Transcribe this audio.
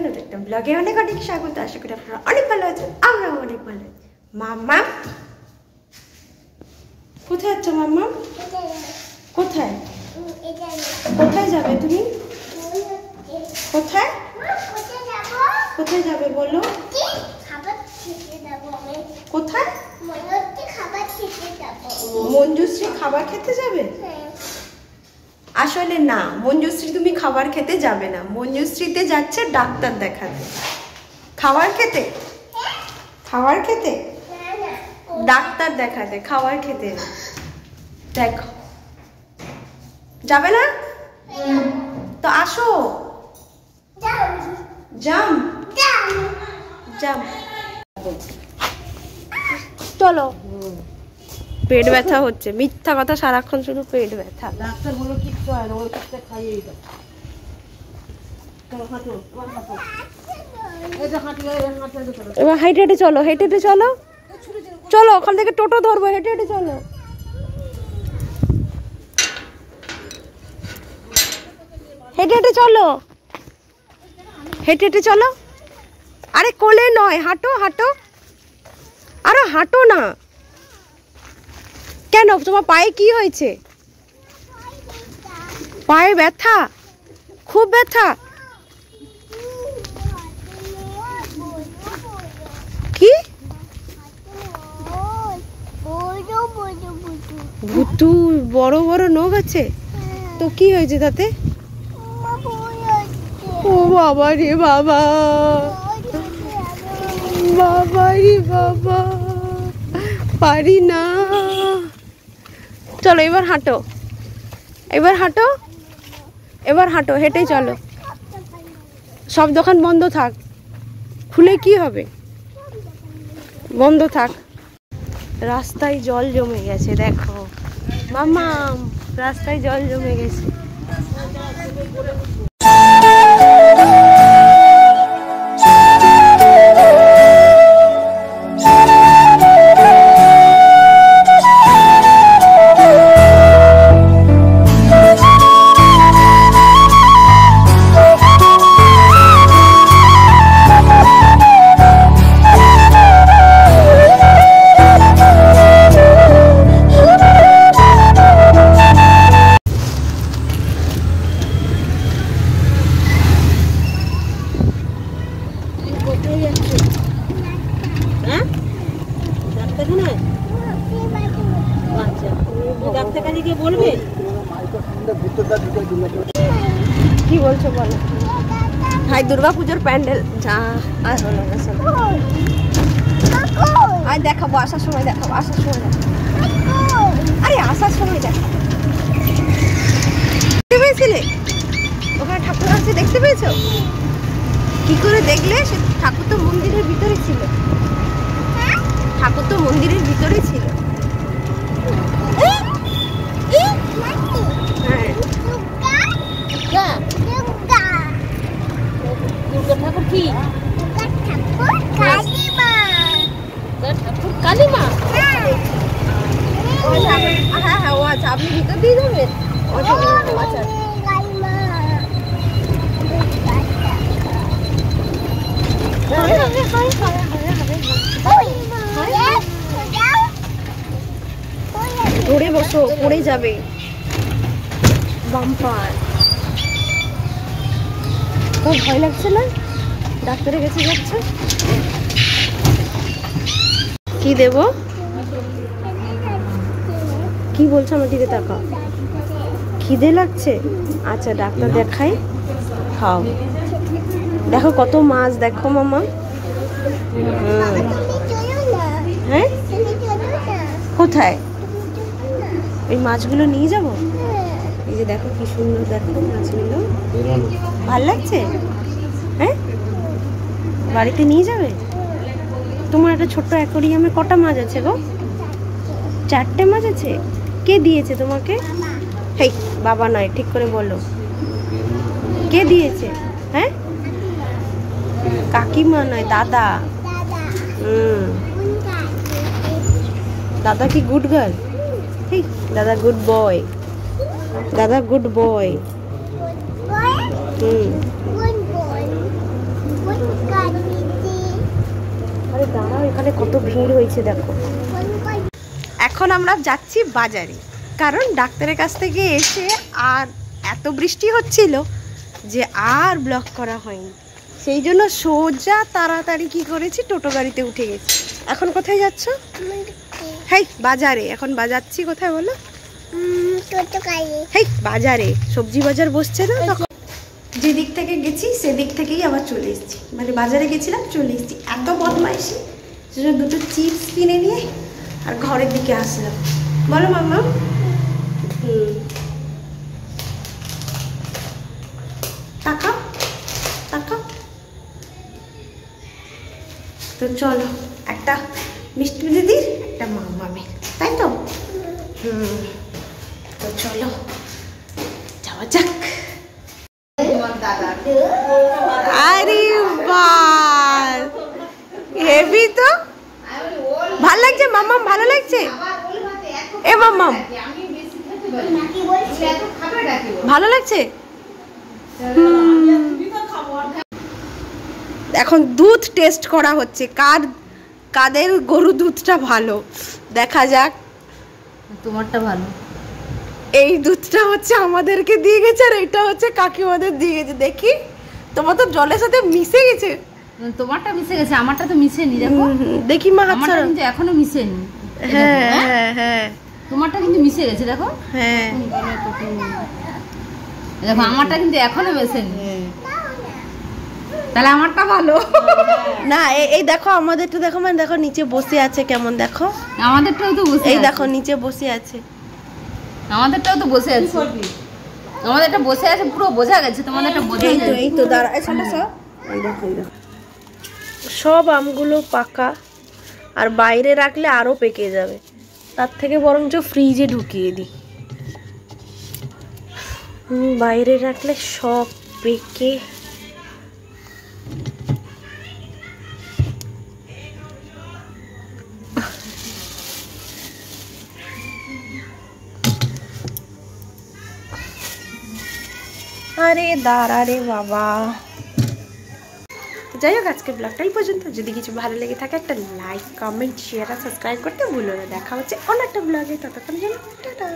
নতুন একটা ব্লগে অনেক অনেক স্বাগত। আশা করি আপনারা অনেক ভালো আছেন, আমরাও অনেক ভালো আছি। মাম্মা কোথায় যাচ্ছ? মাম্মা কোথায় কোথায় যাবে তুমি? কোথায় কোথায় যাবে বলো? কোথায়? মঞ্জুশ্রী খাবার খেতে যাবে? আসলে না, মঞ্জুশ্রী তুমি খাবার খেতে যাবে না। মঞ্জুশ্রীতে যাচ্ছে ডাক্তার দেখাতে। খাবার খেতে? খাবার খেতে? ডাক্তার দেখাতে, খাবার খেতে। দেখো যাবে না তো আসো। জাম জাম চলো। পেট ব্যথা হচ্ছে, মিথ্যা কথা, সারাক্ষণ শুধু পেট ব্যথা। ডাক্তার বলো কিচ্ছু হয় না, ওই কিচ্ছু খাইয়েই দাও। এবার হেঁটে হেঁটে চলো, হেঁটে হেঁটে চলো, চলো ওখান থেকে টোটো ধরবো, হেঁটে হেঁটে চলো। হেঁটে হেঁটে চলো, হেঁটে হেঁটে চলো। আরে কোলে নয়, হাঁটো হাঁটো, আরে হাঁটো না। কেন, তোমার পায়ে কি হয়েছে? পায়ে ব্যথা, খুব ব্যথা। কি ভুতু বড় বড় নখ আছে? তো কি হয়েছে তাতে? ও বাবা রে বাবা, বাবা রে বাবা, পারি না। চলো এবার হাঁটো, এবার হাঁটো, এবার হাঁটো, হেঁটে চলো। সব দোকান বন্ধ থাক, খুলে কি হবে? বন্ধ থাক। রাস্তায় জল জমে গেছে, দেখো মাম্মা, রাস্তায় জল জমে গেছে। কি বলছো বলো? ভাই দুর্গাপুজোর প্যান্ডেল আর হলো না, আর দেখাবো আসার সময়, দেখাবো আসার সময়, দেখাবো। আরে আসার সময় দেখাবো। দেখতে পেয়েছিলে ওখানে ঠাকুর আছে? দেখতে পেয়েছো? কি করে দেখলে? সে ঠাকুর তো মন্দিরের ভিতরে ছিল, ঠাকুর তো মন্দিরের ভিতরে ছিল। ঠাকুর কি? ঠাকুর কালিমা। হ্যাঁ হ্যাঁ, ও আচ্ছা, আপনি ভিতর দিয়ে যাবেন? আচ্ছা, ধরে বসো, পড়ে যাবে। বাম্পার। খুব ভয় লাগছে না? ডাক্তারের কাছে যাচ্ছে। কি দেব? কি বলছো? আমার দিকে তাকাও। খিদে লাগছে? আচ্ছা ডাক্তার দেখাই, খাও। দেখো কত মাছ, দেখো মামা। হ্যাঁ কোথায়? এই মাছগুলো নিয়ে যাবো। এই যে দেখো কি সুন্দর, দেখো মাছগুলো। ভাল লাগছে? হ্যাঁ বাড়িতে নিয়ে যাবে? তোমার একটা ছোট্ট অ্যাকোরিয়ামে কটা মাছ আছে গো? 4টে মাছ আছে। কে দিয়েছে তোমাকে? হেই বাবা নয়, ঠিক করে বলো, কে দিয়েছে? হ্যাঁ কাকিমা নয়, দাদা। দাদা কি গুড গার্ল? হেই দাদা গুড বয়, দাদা গুড বয়। এখানে কত ভিড় হয়েছে দেখো। এখন আমরা যাচ্ছি বাজারে, কারণ ডাক্তারের কাছ থেকে এসে আর এত বৃষ্টি হচ্ছিল যে আর ব্লগ করা হয়নি, সেই জন্য সোজা তাড়াতাড়ি কি করেছি, টোটো গাড়িতে উঠে গেছি। এখন কোথায় যাচ্ছ? হেই বাজারে। এখন বাজাচ্ছি কোথায় বলো? হেই বাজারে, সবজি বাজার বসছে না, তখন যেদিক থেকে গেছি সেদিক থেকেই আবার চলে এসেছি। মানে বাজারে গেছিলাম, চলে এসেছি। এত বদমাইশি, সেজন্য দুটো চিপস কিনে নিয়ে আর ঘরের দিকে আসলাম। বলো মাম্মা। টাকা টাকা। তো চলো, একটা মিষ্টি দিদির, একটা মামামের, তাই তো? তো চলো যাওয়া যাক। আরে বাহ, হেভি তো। ভালো লাগছে মাম্মাম? ভালো লাগছে? এ মাম্মাম ভালো লাগছে? এখন দুধ টেস্ট করা হচ্ছে, কাদের গরু দুধটা ভালো, দেখা যাক। তোমারটা ভালো। এই দুধটা হচ্ছে আমাদেরকে দিয়ে গেছে, আর এটা হচ্ছে কাকিমাদের দিয়ে গেছে। দেখি, তোমার তো জলের সাথে মিশে গেছে। তোমারটা মিশে গেছে, আমারটা তো মিশেনি। দেখো দেখি মা, হাত ছাড়ো। কিন্তু এখনো মিশেনি। হ্যাঁ হ্যাঁ হ্যাঁ, তোমারটা কিন্তু মিশে গেছে। দেখো হ্যাঁ দেখো, আমারটা কিন্তু এখনো মেশেনি। তাহলে আমারটা ভালো না। এই দেখো আমাদেরটা, দেখো মানে দেখো নিচে বসে আছে কেমন, দেখো আমাদেরটাও তো বসে, এই দেখো নিচে বসে আছে। আমাদেরটাও তো বসে আছে, আমাদেরটা বসে আছে, পুরো বোঝা গেছে। তোমাদেরটা বোঝা এই তো, এই তো দাঁড়া, সব আমগুলো পাকা, আর বাইরে রাখলে আরো পেকে যাবে। তার থেকে বরঞ্চ ফ্রিজে ঢুকিয়ে দিই। বাইরে রাখলে সব পেকে। আরে দাঁড়া রে বাবা। যাই হোক, আজকের ব্লগটা এই পর্যন্ত। যদি কিছু ভালো লেগে থাকে একটা লাইক, কমেন্ট, শেয়ার আর সাবস্ক্রাইব করতে ভুলো না। দেখা হচ্ছে অন্য একটা ব্লগে, ততক্ষণ জন্য টাটা।